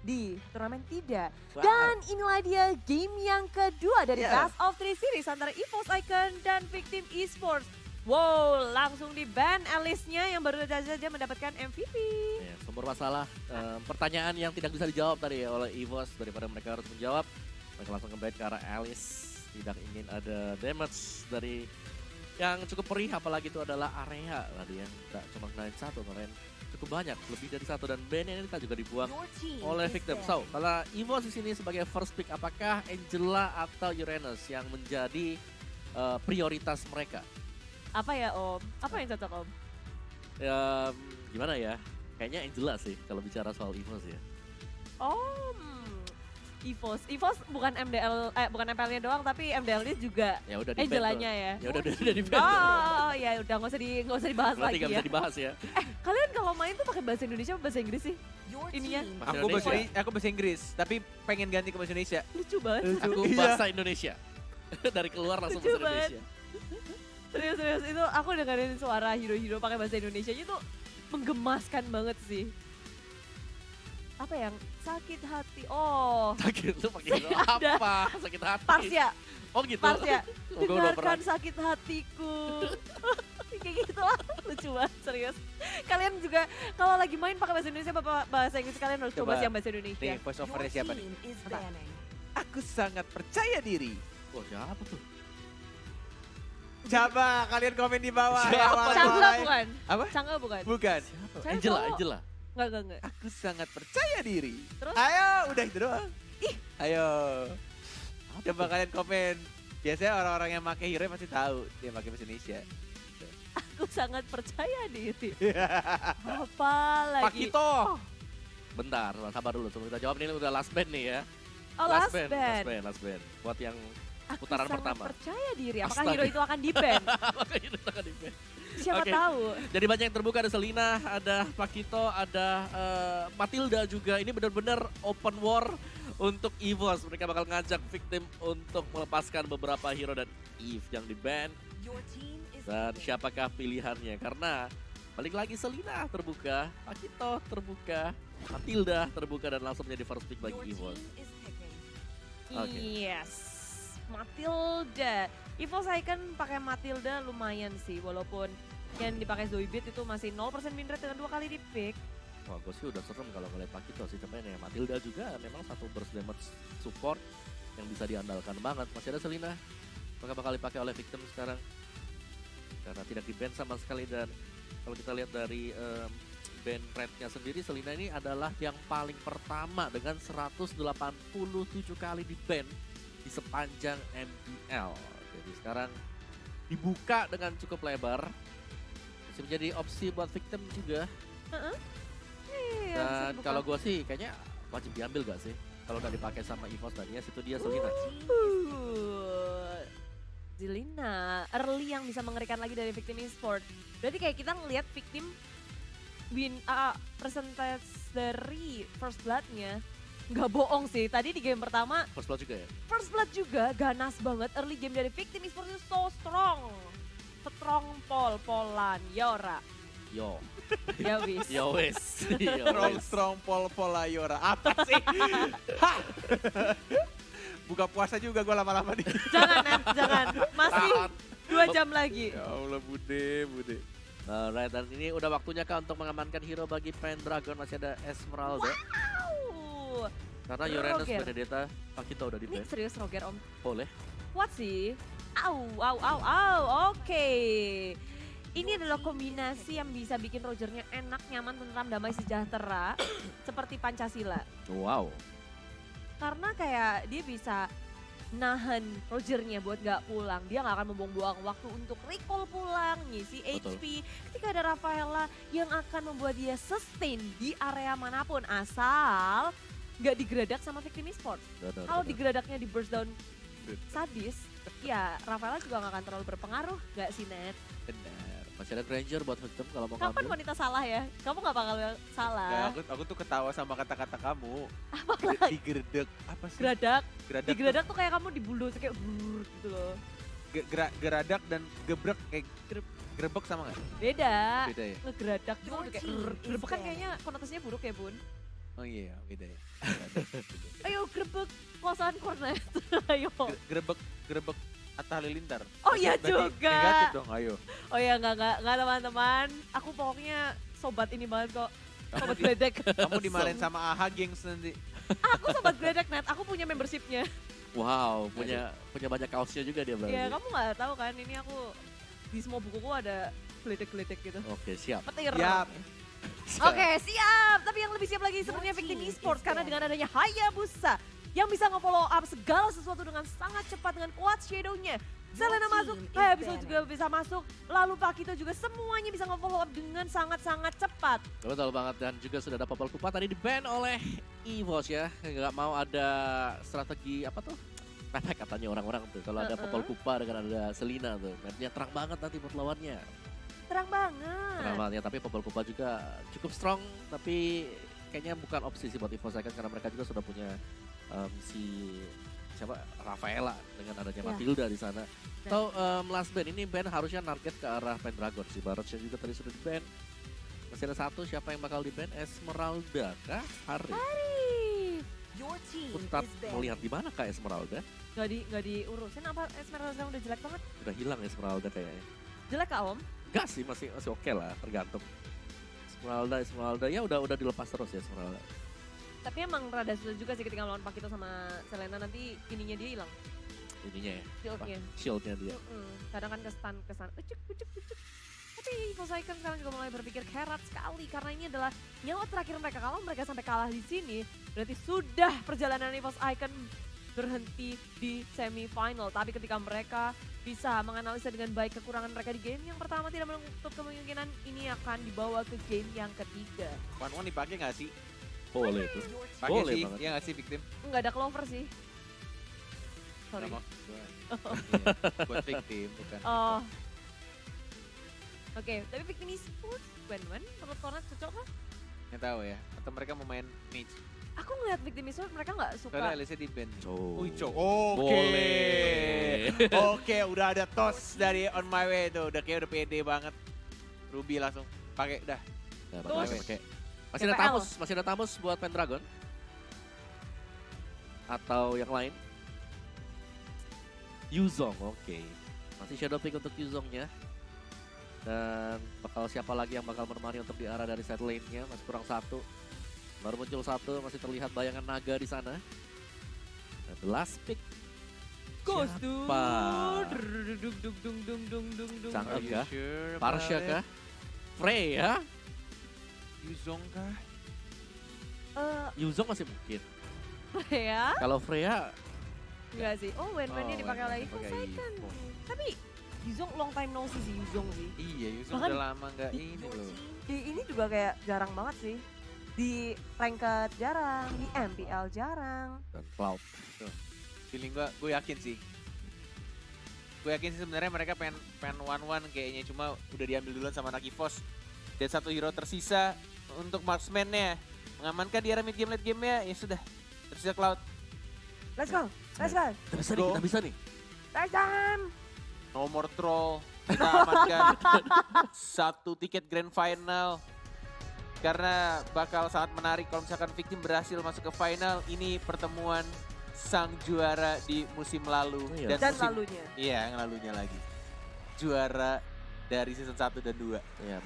di turnamen tidak. Wow. Dan inilah dia game yang kedua dari Yeah. Best of 3 series antara EVOS Icon dan Victim Esports. Wow, langsung di ban Alice-nya yang baru saja mendapatkan MVP. Ya, sumber masalah, pertanyaan yang tidak bisa dijawab tadi ya oleh EVOS, daripada mereka harus menjawab, mereka langsung nge-ban ke arah Alice. Tidak ingin ada damage dari yang cukup perih, apalagi itu adalah area tadi yang tidak cuma kena satu, kemarin cukup banyak, lebih dari satu, dan ban ini kita juga dibuang oleh Victim. So, kalau EVOS di sini sebagai first pick, apakah Angela atau Uranus yang menjadi prioritas mereka? Apa ya Om? Apa yang cocok Om? Gimana ya? Kayaknya Angela sih kalau bicara soal EVOS ya. Oh, EVOS. EVOS bukan MDL, bukan MPL-nya doang, tapi MDL-nya juga Ya udah di Angelanya ya. Ya udah di ban. Oh, ya udah nggak usah dibahas Berarti lagi nggak ya. bisa dibahas ya. Kalian kalau main tuh pakai bahasa Indonesia atau bahasa Inggris sih? Ininya Aku bahasa Inggris, tapi pengen ganti ke bahasa Indonesia. lucu banget. Aku Iya. bahasa Indonesia. Dari keluar langsung Lucu bahasa Indonesia. Serius itu aku dengerin suara hero-hero pakai bahasa Indonesia itu menggemaskan banget sih. Apa yang sakit hati? Oh, Sakit lu pakai hero Ada. apa? Sakit hati. Parsia, Oh gitu. Parsia. Oh, gua udah Dengarkan pernah. sakit hatiku. Kayak gitu lah, lucu banget, serius. Kalian juga kalau lagi main pakai bahasa Indonesia apa bahasa Inggris, kalian harus coba Coba. sih yang bahasa Indonesia. Nih, voice overnya siapa nih? Aku sangat percaya diri. Oh siapa tuh? Coba kalian komen di bawah. Siapa? ya, walaupun Cangga lain. bukan? Apa? Cangga bukan? Bukan. Siapa? Saya Angela, cowok. Angela. Enggak. Aku sangat percaya diri. Terus? Ayo, udah itu doang. Ih. Ayo. Apa Coba tuh? kalian komen. Biasanya orang-orang yang pakai hero pasti tahu dia pakai bahasa Indonesia. Aku sangat percaya diri. Apa Pak lagi? Kito. Bentar, sabar dulu. Sebelum kita jawab, ini udah last band nih ya. Oh, last band. Last band. Buat yang Aku putaran sangat pertama. percaya diri. Apakah Astaga. hero itu akan di-ban? Makanya itu akan di-ban. Siapa Oke. tahu. Jadi banyak yang terbuka, ada Selina, ada Pakito, ada Matilda juga. Ini benar-benar open war untuk EVOS. Mereka bakal ngajak Victim untuk melepaskan beberapa hero dan Eve yang di-ban. Dan siapakah pilihannya? Karena balik lagi Selina terbuka, Pakito terbuka, Matilda terbuka, dan langsung menjadi first pick bagi EVOS. Oke. Yes. Matilda. EVOS Icon pakai Matilda lumayan sih. Walaupun yang dipakai Zoidberg itu masih 0% win rate dengan 2 kali di pick. Wah, gue sih udah serem kalau ngeliat Pakito sih. Tapi ya Matilda juga memang satu burst damage support yang bisa diandalkan banget. Masih ada Selina. Maka bakal dipakai oleh Victim sekarang. Karena tidak di-ban sama sekali, dan kalau kita lihat dari ban rate-nya sendiri, Selina ini adalah yang paling pertama dengan 187 kali di-ban di sepanjang MPL. Jadi sekarang dibuka dengan cukup lebar. Masih menjadi opsi buat Victim juga. Iya, Dan kalau gue sih kayaknya wajib diambil gak sih? Kalau udah dipakai sama EVOS tadinya, situ dia Selina. Zelina, early yang bisa mengerikan lagi dari Victim Esports. Berarti kayak kita ngelihat Victim win percentage dari first blood-nya nggak bohong sih. Tadi di game pertama First blood juga ya? first blood juga ganas banget. Early game dari Victim Esports itu so strong. Strong Polan, Yora. Yo. Ya wis. Yo wes. Yo Strong, wes. strong, Polayora. Apa sih? Hah! Buka puasa juga gue lama-lama nih. Jangan, Net, jangan. Masih Tahan. 2 jam lagi. Ya Allah, bude. Alright, dan ini udah waktunya kah untuk mengamankan hero bagi Pendragon. Masih ada Esmeralda. Wow. Karena Uranus, Roger. Benedetta, Pakito udah di Ini ban. serius Roger Om. Boleh. What sih? Au. Oke. Ini adalah kombinasi yang bisa bikin Rogernya enak, nyaman, tentram, damai, sejahtera. Seperti Pancasila. Wow. Karena kayak dia bisa nahan Rogernya buat gak pulang. Dia gak akan membuang-buang waktu untuk recall pulang, ngisi Betul. HP. Ketika ada Rafaela yang akan membuat dia sustain di area manapun. Asal gak digeradak sama Victim Esports. Benar, Kalau benar. digradaknya di burst down sadis, ya Rafaela juga gak akan terlalu berpengaruh, gak sih Net? Benar. Masih ada Granger buat Victim kalau mau Kapan ngambil. wanita salah ya? Kamu gak bakal Ya, salah. aku tuh ketawa sama kata-kata kamu. Apa Digredek. Apa sih? Geradak, Geradak. digeradak tuh kayak kamu dibulus kayak brrrr gitu loh. Geradak dan gebrek kayak grebek sama nggak? Beda. Beda ya? Ngegeradak juga udah kayak Your team gerbek kan is kayaknya konotasinya buruk ya Bun. Oh iya, beda ya. Ayo grebek kosan kornet. Ayo. Grebek Atta Halilintar. Oh iya Berarti juga. Negatif dong, ayo. Oh ya enggak teman-teman. Aku pokoknya sobat ini banget kok. Sobat Gledek. Kamu dimarahin sama AHA gengs nanti. Aku sobat Gledek net. Aku punya membershipnya. Wow, punya banyak kaosnya juga dia berarti. Ya kamu nggak tahu kan ini aku di semua bukuku ada Gledek-Gledek gitu. Oke, siap. Petir. Yap. Oke siap. Tapi yang lebih siap lagi sebenarnya Victim Esports karena dengan adanya Hayabusa yang bisa nge-follow up segala sesuatu dengan sangat cepat dengan kuat shadow-nya. Selena masuk, Hayabusa juga bisa masuk, lalu Pakito juga semuanya bisa nge-follow up dengan sangat-sangat cepat. Betul banget, dan juga sudah ada Popol Kupa tadi di-ban oleh EVOS ya. Nggak mau ada strategi apa tuh? Repek katanya orang-orang tuh. Kalau ada Popol Kupa dengan ada Selena tuh. Mapnya terang banget nanti buat lawannya. Terang banget. Terang banget ya, tapi Popol Kupa juga cukup strong. Tapi kayaknya bukan opsi sih buat EVOS kan karena mereka juga sudah punya si siapa Rafaela dengan adanya Ya. Matilda di sana. Atau last ban ini ban harusnya target ke arah Pendragon sih. Barosnya juga tadi sudah di-ban. Masih ada satu, siapa yang bakal di-ban? Esmeralda kah? Hari. Untat melihat di mana kah Esmeralda? Nggak diurusin apa Esmeralda sekarang udah jelek banget. Udah hilang Esmeralda kayaknya. Jelek kak Om? Enggak sih, masih oke lah, tergantung. Esmeralda ya udah dilepas terus ya Esmeralda. Tapi emang rada susah juga sih ketika melawan Pakito sama Selena nanti ininya dia hilang. Ininya ya, Shieldnya. shieldnya dia. Kadang kan kesan. Ucuk. Tapi EVOS Icon sekarang juga mulai berpikir kerat sekali karena ini adalah nyawa terakhir mereka. Kalau mereka sampai kalah di sini, berarti sudah perjalanan EVOS Icon berhenti di semifinal. Tapi ketika mereka bisa menganalisa dengan baik kekurangan mereka di game yang pertama, tidak menutup kemungkinan ini akan dibawa ke game yang ketiga. One dipakai nggak sih? Boleh tuh. Pakai Boleh sih, banget. iya nggak sih Victim? Nggak ada clover sih. Sorry. Nggak maksud gua. Iya, buat Victim, bukan. Oh. Oke, tapi Victim Esports, Wen, menurut Kornet cocok kah? Nggak tahu ya. Atau mereka mau main mage. Aku ngeliat Victim Esports mereka nggak suka. Soalnya Alicia di band. Cow. Oke. Boleh. Oke, udah ada tos dari On My Way tuh. Udah kayak udah pede banget. Ruby langsung pakai dah. Nah, Terus. pakai. Masih ada TPL. Tamus buat Pendragon. Atau yang lain. Yuzong, oke. Masih shadow pick untuk Yuzongnya. Dan bakal siapa lagi yang bakal menemani untuk di arah dari side lane-nya. Masih kurang satu. Baru muncul satu, masih terlihat bayangan naga di sana. Dan the last pick. Goes to Siapa? dung. Sang Are you kah? sure Parsha about kah? it? Freya? Yuzong kah? Yuzong masih mungkin. Ya? Kalau Freya, Enggak sih. Oh, Wen-Wennya dipakai Wen-Wen lagi. dipakai Kan. Evo. Tapi Yuzong long time no see sih Yuzong sih. Iya, Yuzong Bahkan udah lama nggak ini loh. Di ini juga kayak jarang banget sih. Di ranked jarang, di MPL jarang. dan Cloud. Feeling gue yakin sih. Gue yakin sih sebenarnya mereka pengen one kayaknya, cuma udah diambil duluan sama Naki Force. Dan satu hero tersisa untuk marksman-nya. Mengamankan di arah mid game late game-nya, ya sudah. Tersisa Cloud. Let's go. Kita bisa nih. Next time. No more troll. Kita amankan satu tiket grand final. Karena bakal sangat menarik kalau misalkan Victim berhasil masuk ke final. Ini pertemuan sang juara di musim lalu. Oh iya. Dan musim- lalunya. Iya, yang lalunya lagi. Juara dari season 1 dan 2. Ya,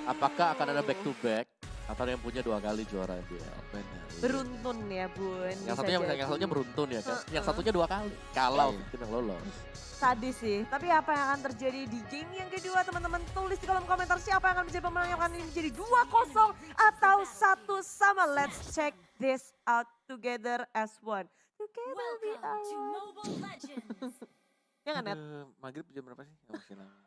apakah akan ada back to back atau yang punya 2 kali juara MPL? Benar. Beruntun ya Bun. Yang bisa satunya jadi. yang satunya beruntun ya kan. Yang Heeh. satunya 2 kali. Kalau Iya. Victim yang lolos. Sadis sih. Tapi apa yang akan terjadi di game yang kedua teman-teman tulis di kolom komentar siapa yang akan menjadi pemenang yang akan ini menjadi 2-0 atau 1-1. Let's check this out together as one. Together we are one. Ya kan Net? Maghrib jam berapa sih? Oh, masih lama.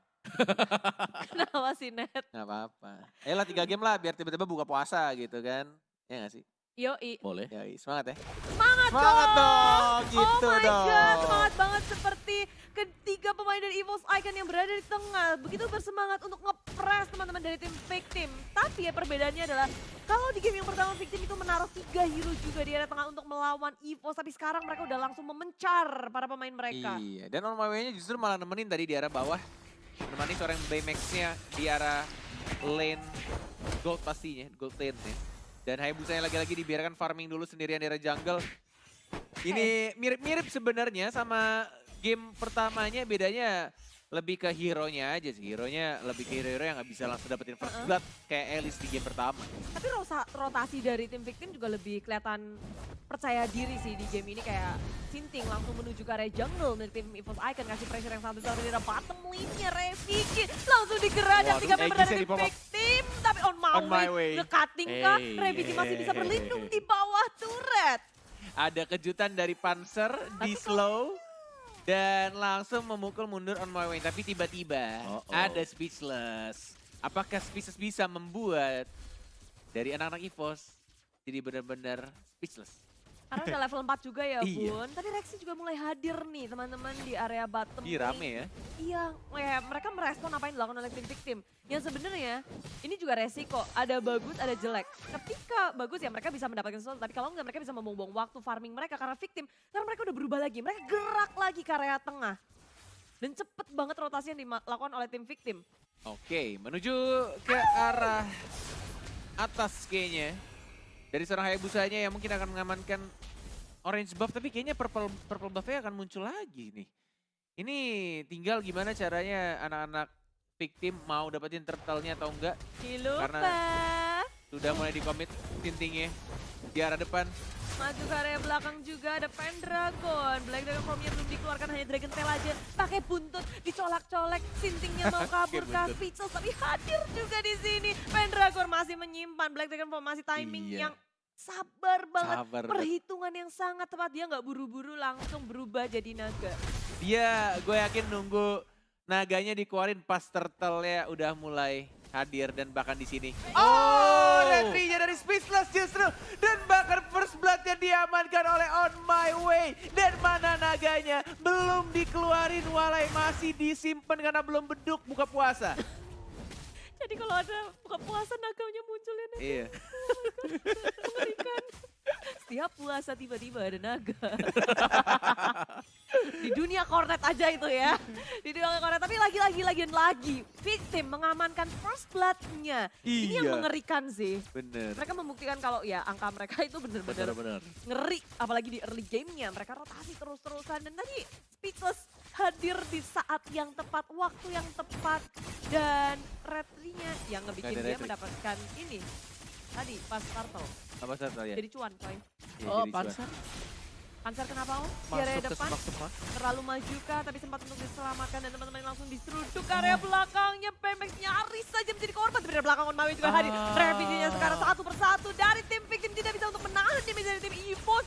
Kenapa sih Net? Nggak apa-apa. Ayolah 3 game lah biar tiba-tiba buka puasa gitu kan. Ya nggak sih? Yoi. Boleh. Ya semangat ya. Semangat Semangat dong! dong, gitu Oh my dong. god, semangat banget seperti ketiga pemain dari EVOS Icon yang berada di tengah. Begitu bersemangat untuk nge-press teman-teman dari tim Victim. Tapi ya perbedaannya adalah kalau di game yang pertama Victim itu menaruh 3 hero juga di area tengah untuk melawan EVOS. Tapi sekarang mereka udah langsung memencar para pemain mereka. Iya, dan on my way-nya justru malah nemenin tadi di arah bawah. Menemani seorang Baymax-nya di arah lane gold pastinya, gold lane-nya. Dan Hayabusanya lagi-lagi dibiarkan farming dulu sendirian di area jungle. Ini mirip-mirip sebenarnya sama game pertamanya, bedanya lebih ke hero-nya aja sih. Hero-nya lebih ke hero yang nggak bisa langsung dapetin first blood kayak Alice di game pertama. Tapi rotasi dari tim victim juga lebih kelihatan percaya diri sih di game ini, kayak Sinting langsung menuju ke area jungle dari tim EVOS Icon, kasih pressure yang sangat besar dari bottom lane-nya. Reviki langsung digerakkan 3 member dari tim victim, tapi on my way. Nge-cutting kah? Reviki masih bisa berlindung di bawah turret. Ada kejutan dari Panzer di slow. Dan langsung memukul mundur on my way. Tapi tiba-tiba ada Speechless. Apakah Speechless bisa membuat dari anak-anak EVOS jadi benar-benar speechless? Karena udah level 4 juga ya Iya. Bun. Tadi Rexy juga mulai hadir nih teman-teman di area bottom. Ih, rame ya. Iya, kayak mereka merespon apa yang dilakukan oleh tim victim. Yang sebenarnya ini juga resiko, ada bagus, ada jelek. Ketika bagus ya mereka bisa mendapatkan sesuatu, tapi kalau enggak mereka bisa membuang waktu farming mereka karena victim. Karena mereka udah berubah lagi, mereka gerak lagi ke area tengah. Dan cepet banget rotasi yang dilakukan oleh tim victim. Oke, menuju ke arah atas kayaknya. Dari seorang Hayabusanya yang mungkin akan mengamankan orange buff, tapi kayaknya purple buff-nya akan muncul lagi nih. Ini tinggal gimana caranya anak-anak victim mau dapetin turtle-nya atau enggak. Dilupa. Sudah mulai di-commit Sintingnya di arah depan. Maju ke area belakang juga ada Pendragon. Black Dragon Formnya belum dikeluarkan, hanya Dragon Tail aja. Pakai buntut, dicolak-colek. Sintingnya mau kabur ke Pixel, tapi hadir juga di sini. Pendragon masih menyimpan. Black Dragon Form masih timing Iya. yang sabar banget. Sabar banget. Perhitungan yang sangat tepat. Dia nggak buru-buru langsung berubah jadi naga. Dia gue yakin nunggu naganya dikeluarin pas turtle-nya udah mulai hadir dan bahkan di sini. Oh, retrinya dari Speechless justru. Dan bahkan first blood-nya diamankan oleh On My Way. Dan mana naganya? Belum dikeluarin, walai masih disimpan karena belum beduk buka puasa. Jadi kalau ada buka puasa naganya munculin aja. Iya. Mengerikan. Setiap puasa tiba-tiba ada naga. Di dunia kornet aja itu ya. Di dunia kornet, tapi lagi victim mengamankan first blood-nya. Ini yang Iya. mengerikan sih. Bener. Mereka membuktikan kalau ya angka mereka itu benar-benar Benar-benar. ngeri. Apalagi di early game-nya. Mereka rotasi terus-terusan. Dan tadi Speechless hadir di saat yang tepat, waktu yang tepat. Dan retry-nya yang ngebikin Nggak ada dia retry. mendapatkan ini. Tadi pas turtle. Apa turtle ya? Jadi cuan coy. Iya, Oh, jadi cuan. Panzer Panzer kenapa Om? Di area masuk ke depan semak-semak. terlalu maju kah, tapi sempat untuk diselamatkan dan teman-teman langsung diseruduk ke area belakangnya. Pemex nyaris saja menjadi korban, tapi dari belakang On My Way juga hadir. Revisinya sekarang satu persatu dari tim victim tidak bisa untuk menahan damage dari tim EVOS.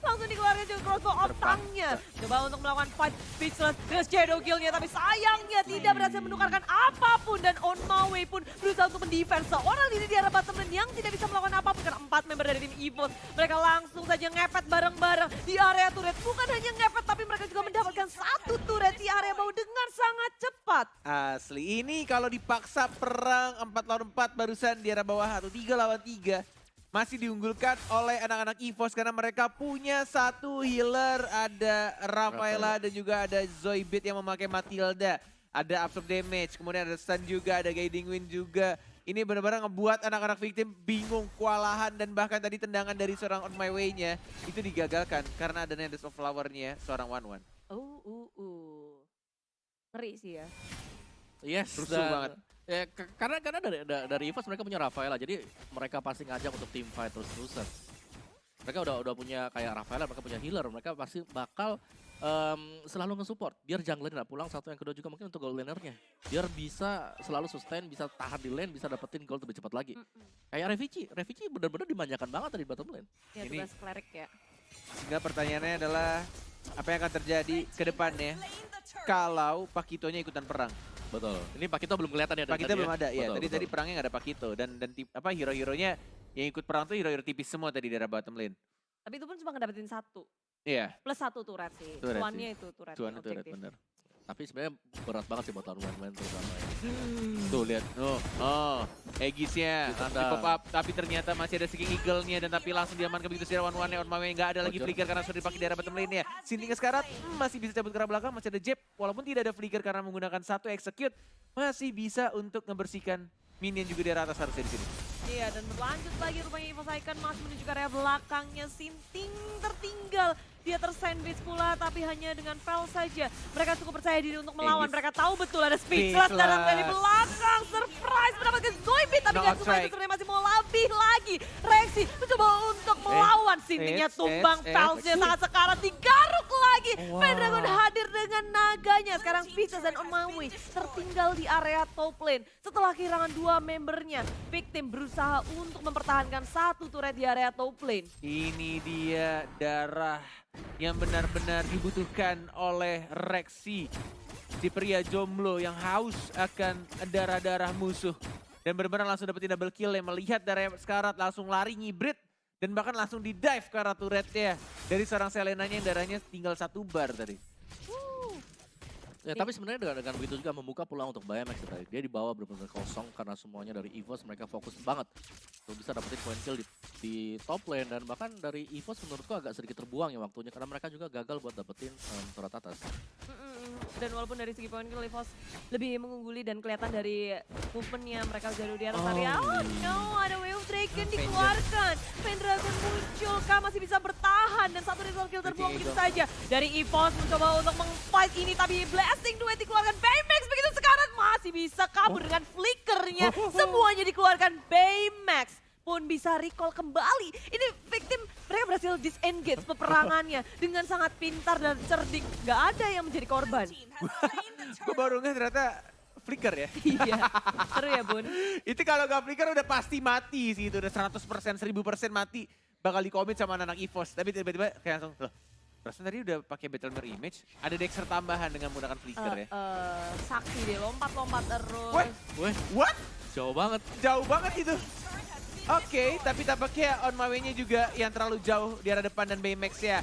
Langsung dikeluarkan juga crossbow off-tanknya. Coba untuk melakukan fight Speechless dengan shadow kill-nya, tapi sayangnya tidak berhasil menukarkan apapun. Dan On My Way pun berusaha untuk mendefense seorang diri di arah bottom lane yang tidak bisa melakukan apapun karena 4 member dari tim EVOS. Mereka langsung saja ngepet bareng-bareng di area turret. Bukan hanya ngepet, tapi mereka juga mendapatkan satu turret di area bawah dengan sangat cepat. Asli, ini kalau dipaksa perang 4 lawan 4 barusan di arah bawah atau 3 lawan 3 masih diunggulkan oleh anak-anak EVOS karena mereka punya satu healer, ada Rafaela dan juga ada Zoidberg yang memakai Matilda. Ada absorb damage, kemudian ada stun juga, ada guiding wind juga. Ini benar-benar ngebuat anak-anak victim bingung, kewalahan, dan bahkan tadi tendangan dari seorang On My Way-nya itu digagalkan karena adanya Dance of Flower-nya seorang One. Ngeri sih ya. Yes, Rusuh dan- banget. Ya, karena dari EVOS mereka punya Rafaela, jadi mereka pasti ngajak untuk team fight terus-terusan. Mereka udah punya kayak Rafaela, mereka punya healer, mereka pasti bakal selalu nge-support. Biar jungler nggak pulang, satu yang kedua juga mungkin untuk gold lanernya. Biar bisa selalu sustain, bisa tahan di lane, bisa dapetin gold lebih cepat lagi. Kayak Revicii benar-benar dimanjakan banget tadi di bottom lane. Ya Ini- tugas cleric ya. Sehingga pertanyaannya adalah apa yang akan terjadi ke depannya kalau Pakitonya ikutan perang. Betul. Ini Pakito belum kelihatan ya. Pakito belum ada, ya. Betul, Tadi perangnya nggak ada Pakito dan hero-heronya yang ikut perang tuh hero-hero tipis semua tadi di arah bottom lane. Tapi itu pun cuma ngedapetin satu. Iya, Plus satu turret sih. Turret Cuannya itu turret. cuan itu objektif. bener. Tapi sebenarnya berat banget sih buat lawan main terutama ya. Tuh lihat, Aegisnya langsung di pop up, tapi ternyata masih ada Seeking Eagle-nya dan tapi langsung diamankan begitu saja one-one-nya On My Way. Nggak ada lagi Bocor. flicker karena sudah dipakai di arah bottom lane-nya. Sinting sekarat masih bisa cabut ke arah belakang, masih ada Jeb. Walaupun tidak ada flicker karena menggunakan satu execute, masih bisa untuk ngebersihkan minion juga di arah atas harusnya di sini. Iya, dan berlanjut lagi rupanya Evo Icon masih menuju ke area belakangnya. Sinting tertinggal. Dia tersandwich pula, tapi hanya dengan Fel saja. Mereka cukup percaya diri untuk melawan. Yes. Mereka tahu betul ada Speechless datang dari belakang. Surprise mendapatkan Zoidberg, tapi No gak cuma itu strike. sebenarnya masih mau lebih lagi. Reaksi mencoba untuk melawan. Sintingnya tumbang, Felsnya sangat sekarat, digaruk lagi. Wow. Pendragon hadir dengan naganya. Sekarang Speechless dan On My Way tertinggal di area top lane. Setelah kehilangan 2 membernya, Victim berusaha untuk mempertahankan 1 turret di area top lane. Ini dia darah yang benar-benar dibutuhkan oleh Rexy. Si pria jomblo yang haus akan darah-darah musuh. Dan benar-benar langsung dapetin double kill yang melihat darah sekarat langsung lari ngibrit. Dan bahkan langsung di dive ke arah turretnya. Dari seorang Selenanya yang darahnya tinggal 1 bar tadi. Ya, tapi sebenarnya dengan begitu juga membuka peluang untuk BMX tadi. Dia dibawa benar-benar kosong karena semuanya dari EVOS mereka fokus banget untuk bisa dapetin point kill di top lane, dan bahkan dari EVOS menurutku agak sedikit terbuang ya waktunya karena mereka juga gagal buat dapetin turret atas. Dan walaupun dari segi point kill, EVOS lebih mengungguli dan kelihatan dari movementnya mereka jauh di atas area. Oh no, ada Wave of Dragon dikeluarkan. Pendragon muncul, Kah masih bisa bertahan dan 1 result kill terbuang begitu saja. Dari EVOS mencoba untuk meng-fight ini, tapi Blasting Duet dikeluarkan. Baymax begitu sekarang masih bisa kabur dengan flickernya. Semuanya dikeluarkan. Baymax pun bisa recall kembali. Ini Victim, mereka berhasil disengage peperangannya dengan sangat pintar dan cerdik. Gak ada yang menjadi korban. Gue baru nggak ternyata flicker ya. Iya, seru ya Bun. Itu kalau gak flicker udah pasti mati sih, itu udah 100%, 1000% mati. Bakal dikomit sama anak EVOS. Tapi tiba-tiba kayak langsung, loh perasaan tadi udah pakai Battle Mirror Image, ada Dexter tambahan dengan menggunakan flicker ya. Sakti deh, lompat-lompat terus. Weh, What? jauh banget. Jauh banget itu. Oke, tapi tampaknya On My Way-nya juga yang terlalu jauh di arah depan dan Baymax ya.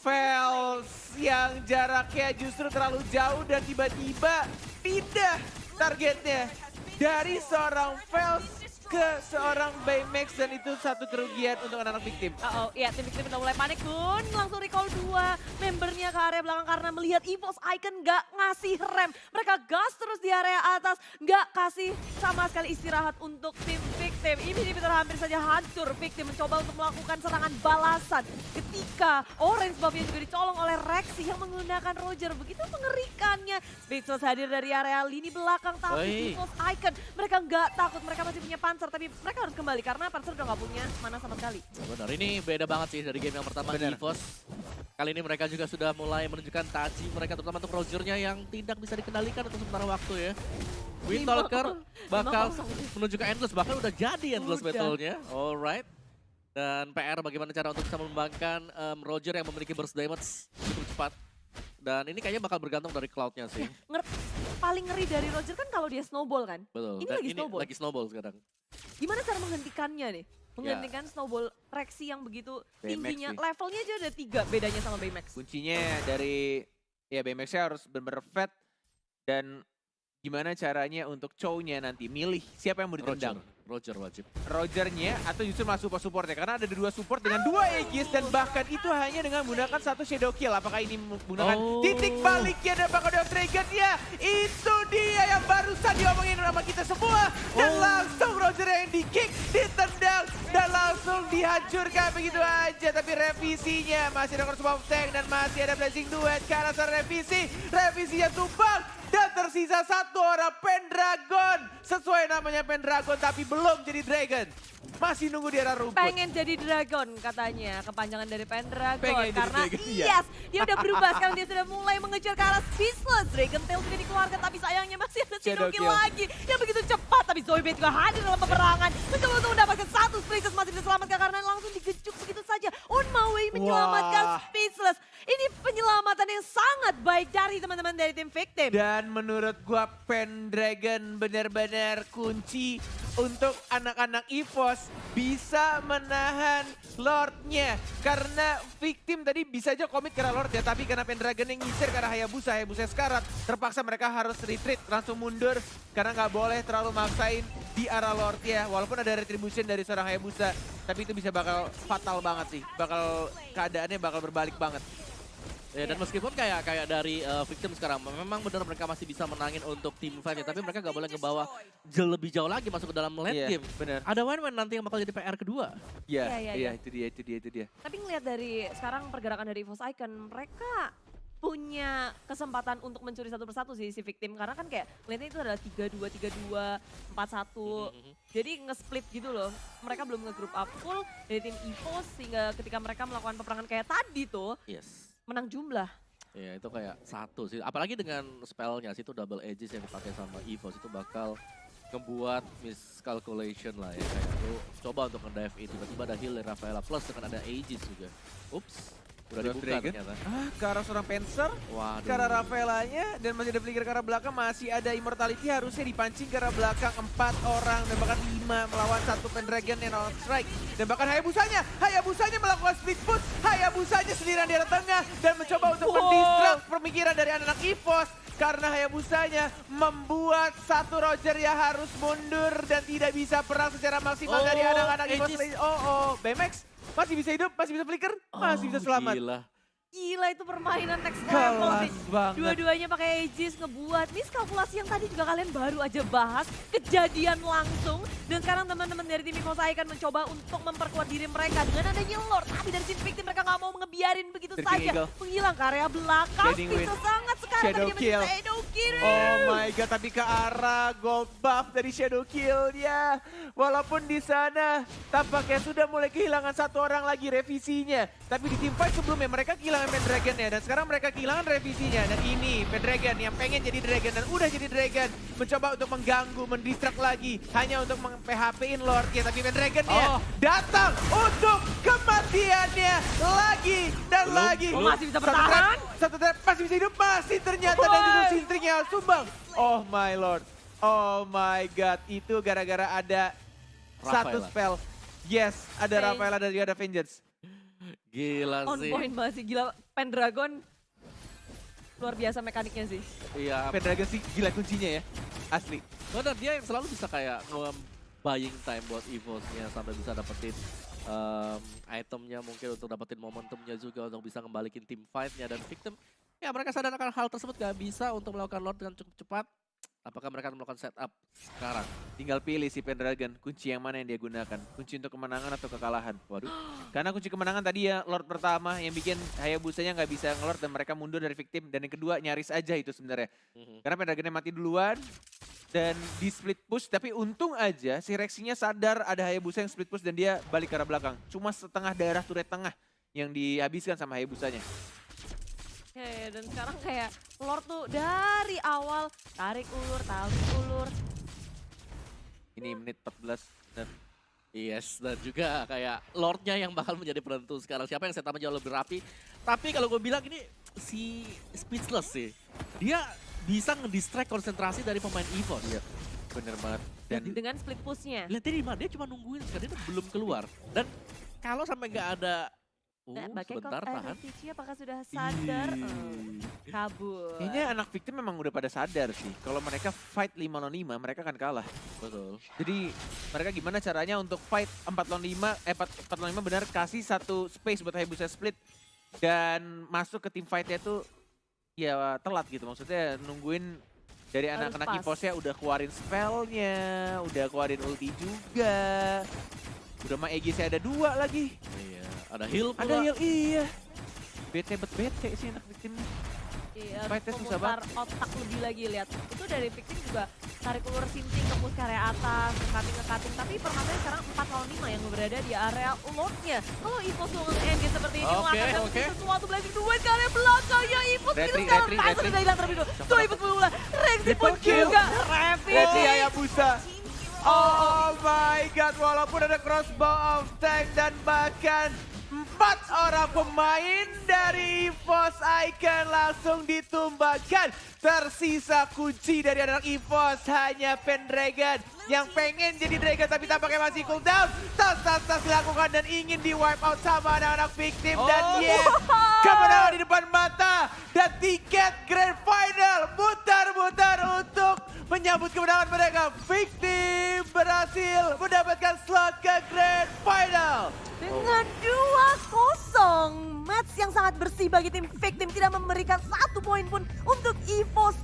Fels yang jaraknya justru terlalu jauh dan tiba-tiba pindah targetnya dari seorang Fels ke seorang Baymax, dan itu satu kerugian untuk anak-anak Victim. Iya, tim Victim udah mulai panik Bun. Langsung recall 2 membernya ke area belakang karena melihat EVOS Icon gak ngasih rem. Mereka gas terus di area atas, gak kasih sama sekali istirahat untuk tim Victim. Inhibitor hampir saja hancur. Victim mencoba untuk melakukan serangan balasan ketika Orange buff-nya juga dicolong oleh Rexy yang menggunakan Roger. Begitu mengerikannya. Speechless hadir dari area lini belakang, tapi EVOS Icon mereka gak takut, mereka masih punya panzer. Tapi mereka harus kembali karena Panzer udah gak punya mana sama sekali. Benar, ini beda banget sih dari game yang pertama di EVOS. Kali ini mereka juga sudah mulai menunjukkan taji mereka, terutama untuk Rogernya yang tidak bisa dikendalikan untuk sementara waktu ya. Windtalker bakal menuju ke Endless, bahkan udah jadi Endless battle-nya. Alright. Dan PR bagaimana cara untuk bisa mengembangkan Roger yang memiliki burst damage cukup cepat. Dan ini kayaknya bakal bergantung dari Cloud-nya sih. Paling ngeri dari Roger kan kalau dia snowball kan. Betul. Ini Dan lagi snowball. lagi snowball sekarang. Gimana cara menghentikannya nih? Menghentikan snowball Rexy yang begitu Baymax tingginya. sih. Levelnya aja ada 3 bedanya sama Baymax. Kuncinya dari ya Baymax-nya harus benar-benar fat, dan gimana caranya untuk Chow-nya nanti milih siapa yang mau ditendang. Roger wajib. Rogernya atau justru malah support-supportnya, karena ada 2 support dengan 2 Aegis, dan bahkan itu hanya dengan menggunakan 1 Shadow Kill. Apakah ini menggunakan titik baliknya dan bakal Wave of Dragon? Ya, itu dia yang barusan diomongin sama kita semua. Dan langsung Roger yang di-kick, ditendang, dan langsung dihancurkan begitu aja. Tapi revisinya masih ada Crossbow Tank dan masih ada Blazing Duet karena revisinya tumbang. Dan tersisa 1 orang Pendragon. Sesuai namanya Pendragon tapi belum jadi Dragon. Masih nunggu di arah rumput. Pengen jadi Dragon katanya, kepanjangan dari Pendragon. Pengen jadi Karena Dragon, iya. dia udah berubah, sekarang dia sudah mulai mengejar ke arah Speechless. Dragon Tail sudah dikeluarkan, tapi sayangnya masih ada Shadow Kill lagi. Yang begitu cepat, tapi Zoidberg juga hadir dalam peperangan. Mencoba untuk mendapatkan 1 Speechless, masih bisa selamatkan karena langsung digejuk begitu saja. On My Way menyelamatkan Speechless. Ini penyelamatan yang sangat baik dari teman-teman dari tim Victim. Dan menurut gua Pendragon benar-benar kunci untuk anak-anak EVOS bisa menahan Lordnya. Karena Victim tadi bisa aja komit ke arah Lord ya, tapi karena Pendragon yang ngisir ke arah Hayabusa sekarat, terpaksa mereka harus retreat, langsung mundur karena nggak boleh terlalu maksain di arah Lord ya. Walaupun ada retribution dari seorang Hayabusa, tapi itu bisa bakal fatal banget sih. Keadaannya bakal berbalik banget. Ya, dan meskipun kayak dari Victim sekarang memang benar mereka masih bisa menangin untuk tim fight ya, tapi mereka nggak boleh ngebawa lebih jauh lagi masuk ke dalam late Iya, game. benar. Ada win-win nanti yang bakal jadi PR kedua. Iya, Iya, iya, iya. itu dia. Tapi ngelihat dari sekarang pergerakan dari EVOS Icon, mereka punya kesempatan untuk mencuri satu persatu sih si Victim. Karena kan kayak ngeliatnya itu adalah 3-2, 3-2, 4-1. Jadi nge-split gitu loh. Mereka belum nge-group up full dari tim EVOS sehingga ketika mereka melakukan peperangan kayak tadi tuh, Yes. menang jumlah. Ya itu kayak satu sih, apalagi dengan spellnya sih itu double edges yang dipakai sama EVOS itu bakal ngebuat miscalculation lah ya. Kayak lu coba untuk nge-dive in, tiba-tiba ada heal dari Rafaela plus dengan ada aegis juga. Ups, udah Blood dibuka Dragon. ternyata. Ke arah seorang Panzer, Waduh. ke arah Rafaelanya, dan masih ada flicker ke arah belakang, masih ada Immortality, harusnya dipancing ke arah belakang 4 orang, dan bahkan 5 melawan 1 Pendragon yang on strike. Dan bahkan Hayabusanya melakukan split push, Hayabusanya sendirian di arah tengah, dan mencoba untuk mendistract pemikiran dari anak-anak EVOS. Karena Hayabusanya membuat satu Roger yang harus mundur dan tidak bisa perang secara maksimal dari anak-anak EVOS. BMX masih bisa hidup, masih bisa flicker, masih bisa selamat. Gila. Gila itu permainan next level sih. Kelas banget. Dua-duanya pakai Aegis ngebuat miskalkulasi yang tadi juga kalian baru aja bahas. Kejadian langsung. Dan sekarang teman-teman dari tim EVOS akan mencoba untuk memperkuat diri mereka dengan adanya Lord. Tapi dari sini Victim mereka nggak mau ngebiarin begitu Dari saja. Eagle. Menghilang ke area belakang. Shading Bisa win. sangat sekarang. Shadow tadi kill. Shadow kill. Oh my god, tapi ke arah gold buff dari Shadow Kill-nya. Walaupun di sana tampaknya sudah mulai kehilangan satu orang lagi revisinya. Tapi di team fight sebelumnya mereka kehilangan Pendragon-nya. Dan sekarang mereka kehilangan revisinya. Dan ini Pendragon yang pengen jadi Dragon dan udah jadi Dragon. Mencoba untuk mengganggu, mendistract lagi. Hanya untuk meng-PHP-in Lord-nya. Tapi Pendragon-nya datang untuk kematiannya lagi dan lagi. Oh, masih bisa Satu bertahan? trap, satu trap, masih bisa hidup, masih ternyata dan itu Sintriknya sumbang. Oh my lord, oh my god, itu gara-gara ada satu Rafaela. spell. Yes, ada Ven- Rafaela dan juga ada Vengeance. Gila On sih. point banget sih. Gila Pendragon. Luar biasa mekaniknya sih. Iya, Pendragon sih gila kuncinya ya, asli. benar dia yang selalu bisa kayak buying time buat EVOS-nya sampai bisa dapetin itemnya mungkin untuk dapetin momentumnya juga untuk bisa ngembalikin tim fight-nya dan Victim. Ya mereka sadar akan hal tersebut gak bisa untuk melakukan Lord dengan cukup cepat. Apakah mereka akan melakukan setup sekarang? Tinggal pilih si Pendragon, kunci yang mana yang dia gunakan. Kunci untuk kemenangan atau kekalahan. Waduh. Karena kunci kemenangan tadi ya Lord pertama yang bikin Hayabusanya nggak bisa nge-Lord dan mereka mundur dari Victim. Dan yang kedua nyaris aja itu sebenarnya. Karena Pendragonnya mati duluan dan di split push. Tapi untung aja si Rexinya sadar ada Hayabusa yang split push dan dia balik ke arah belakang. Cuma setengah daerah turret tengah yang dihabiskan sama Hayabusanya. Ya, dan sekarang kayak Lord tuh dari awal tarik ulur. Ini menit 14 dan Yes, dan juga kayak Lordnya yang bakal menjadi penentu sekarang. Siapa yang setupnya jauh lebih rapi. Tapi kalau gue bilang ini si Speechless sih. Dia bisa ngedistract konsentrasi dari pemain EVOS. Iya, bener banget. Dan dengan split pushnya. Lihat ini dia cuma nungguin sekali dia belum keluar. Dan kalau sampai nggak ada sebentar tahan. Revisi apakah sudah sadar? Kabur. kayaknya anak Victim memang udah pada sadar sih. Kalau mereka fight 5 lawan 5, mereka akan kalah. Betul. Jadi mereka gimana caranya untuk fight 4 lawan 5, 4 lawan 5 benar kasih satu space buat Hayabusa split. Dan masuk ke tim fightnya tuh ya telat gitu. Maksudnya nungguin dari Harus anak-anak pas. EVOS-nya udah keluarin spellnya, udah keluarin ulti juga. Udah mah Aegisnya ada 2 lagi. Iya, ada heal pula. Ada heal, iya. Bete sih anak Victim. Iya, Fightnya harus susah memutar otak lebih lagi lihat. Itu dari Victim juga tarik ulur Sinting ke push ke area atas, ngekating. Tapi permasalahannya sekarang 4 lawan 5 yang berada di area Lordnya. Kalau EVOS mau nge-engage seperti ini, Oke, akan oke. dapetin sesuatu blazing duet ke area belakang ya EVOS Retri, gitu sekarang. retri, Kaiser retri. sudah hilang terlebih dahulu. Tuh EVOS mulai. Rexy pun Triple kill. juga. Retri Revisi. Hayabusa. Oh my god, walaupun ada crossbow of tank dan bahkan 4 orang pemain dari EVOS Icon langsung ditumbangkan. Tersisa kunci dari anak EVOS hanya Pendragon yang pengen jadi Dragon tapi tampaknya masih cooldown. Tas dilakukan dan ingin di wipe out sama anak-anak Victim dan yes, kemenangan di depan mata dan tiket Grand Final mutar-mutar untuk menyambut kemenangan mereka. Victim berhasil mendapatkan slot ke Grand Final. Dengan 2-0, match yang sangat bersih bagi tim Victim tidak memberikan 1 poin pun untuk EVOS